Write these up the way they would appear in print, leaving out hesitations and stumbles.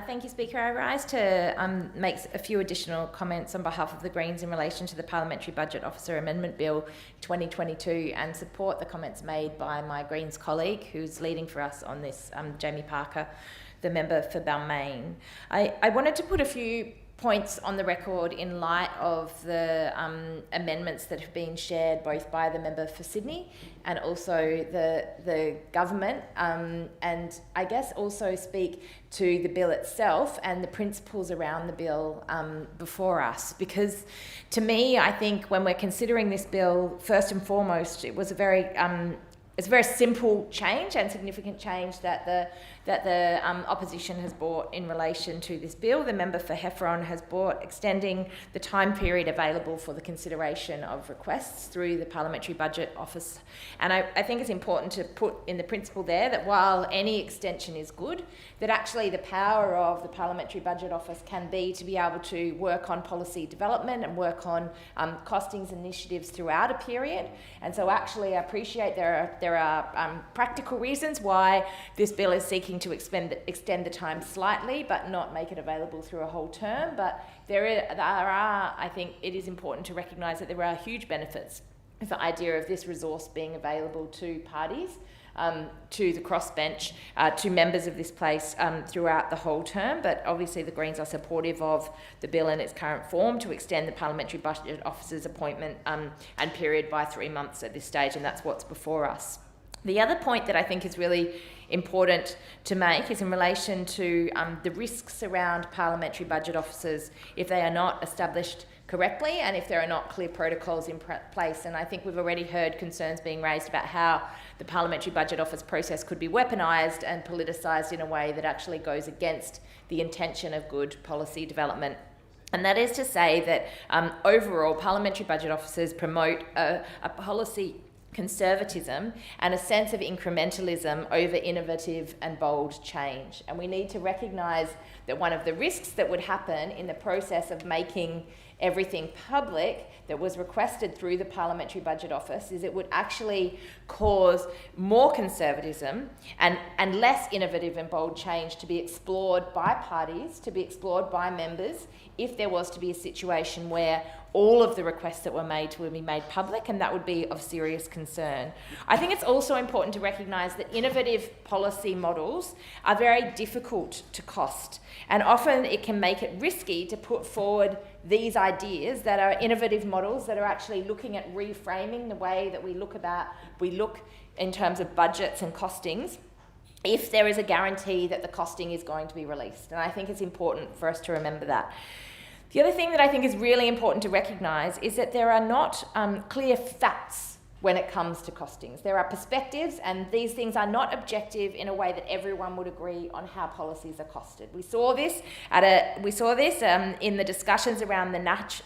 Thank you, Speaker. I rise to make a few additional comments on behalf of the Greens in relation to the Parliamentary Budget Officer Amendment Bill 2022 and support the comments made by my Greens colleague who's leading for us on this, Jamie Parker, the member for Balmain. I wanted to put a few points on the record in light of the amendments that have been shared both by the member for Sydney and also the government, and I guess also speak to the bill itself and the principles around the bill before us. Because to me, I think when we're considering this bill, first and foremost, it was a very it's a very simple change and significant change that the opposition has brought in relation to this bill. The member for Heffron has brought extending the time period available for the consideration of requests through the Parliamentary Budget Office. And I think it's important to put in the principle there that while any extension is good, that actually the power of the Parliamentary Budget Office can be to be able to work on policy development and work on costings initiatives throughout a period. And so actually I appreciate there are practical reasons why this bill is seeking to extend the time slightly but not make it available through a whole term. But there are, I think it is important to recognise that there are huge benefits with the idea of this resource being available to parties, to the crossbench, to members of this place throughout the whole term. But obviously the Greens are supportive of the bill in its current form to extend the Parliamentary Budget Officer's appointment and period by 3 months at this stage, and that's what's before us. The other point that I think is really important to make is in relation to the risks around parliamentary budget officers if they are not established correctly and if there are not clear protocols in place. And I think we've already heard concerns being raised about how the Parliamentary Budget Office process could be weaponised and politicised in a way that actually goes against the intention of good policy development. And that is to say that overall, parliamentary budget officers promote a policy conservatism and a sense of incrementalism over innovative and bold change. And we need to recognise that one of the risks that would happen in the process of making everything public that was requested through the Parliamentary Budget Office is it would actually cause more conservatism and less innovative and bold change to be explored by parties, to be explored by members, if there was to be a situation where all of the requests that were made will be made public, and that would be of serious concern. I think it's also important to recognise that innovative policy models are very difficult to cost, and often it can make it risky to put forward these ideas that are innovative models that are actually looking at reframing the way that we look in terms of budgets and costings, if there is a guarantee that the costing is going to be released. And I think it's important for us to remember that. The other thing that I think is really important to recognise is that there are not clear facts when it comes to costings. There are perspectives, and these things are not objective in a way that everyone would agree on how policies are costed. We saw this in the discussions around the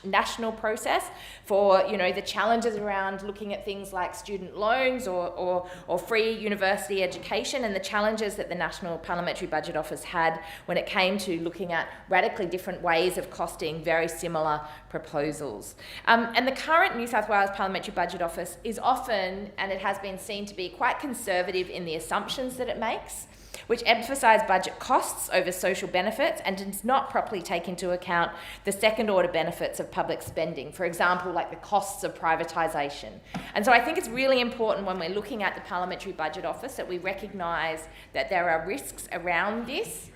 national process for the challenges around looking at things like student loans or free university education, and the challenges that the National Parliamentary Budget Office had when it came to looking at radically different ways of costing very similar proposals. And the current New South Wales Parliamentary Budget Office is often, and it has been seen to be, quite conservative in the assumptions that it makes, which emphasise budget costs over social benefits and does not properly take into account the second-order benefits of public spending, for example, like the costs of privatisation. And so I think it's really important when we're looking at the Parliamentary Budget Office that we recognise that there are risks around this,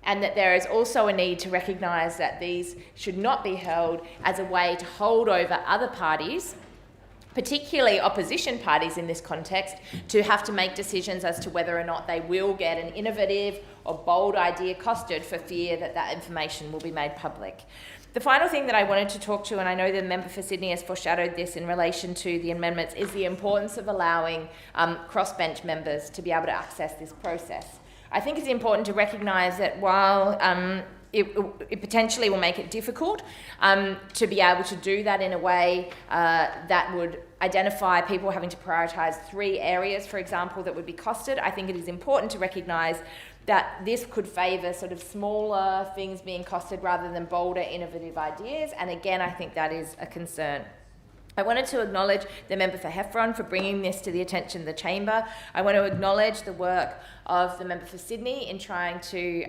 and that there is also a need to recognise that these should not be held as a way to hold over other parties, particularly opposition parties in this context, to have to make decisions as to whether or not they will get an innovative or bold idea costed for fear that that information will be made public. The final thing that I wanted to talk to, and I know the member for Sydney has foreshadowed this in relation to the amendments, is the importance of allowing crossbench members to be able to access this process. I think it's important to recognise that while it potentially will make it difficult to be able to do that in a way that would identify people having to prioritise 3 areas, for example, that would be costed. I think it is important to recognise that this could favour sort of smaller things being costed rather than bolder, innovative ideas. And again, I think that is a concern. I wanted to acknowledge the member for Heffron for bringing this to the attention of the chamber. I want to acknowledge the work of the member for Sydney in trying to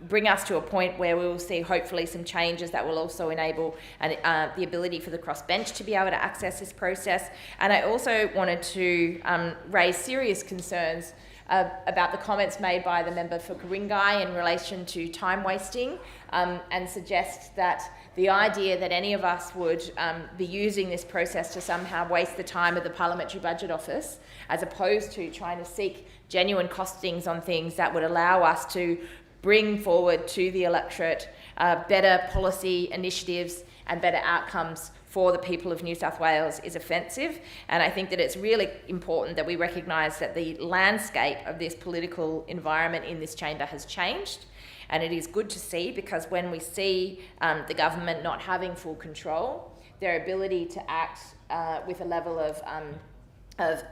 bring us to a point where we will see hopefully some changes that will also enable the ability for the crossbench to be able to access this process. And I also wanted to raise serious concerns about the comments made by the member for Ku-ring-gai in relation to time wasting, and suggest that the idea that any of us would be using this process to somehow waste the time of the Parliamentary Budget Office, as opposed to trying to seek genuine costings on things that would allow us to bring forward to the electorate better policy initiatives and better outcomes for the people of New South Wales is offensive. And I think that it's really important that we recognise that the landscape of this political environment in this chamber has changed. And it is good to see, because when we see the government not having full control, their ability to act with a level of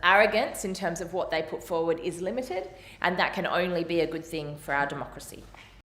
arrogance in terms of what they put forward is limited, and that can only be a good thing for our democracy.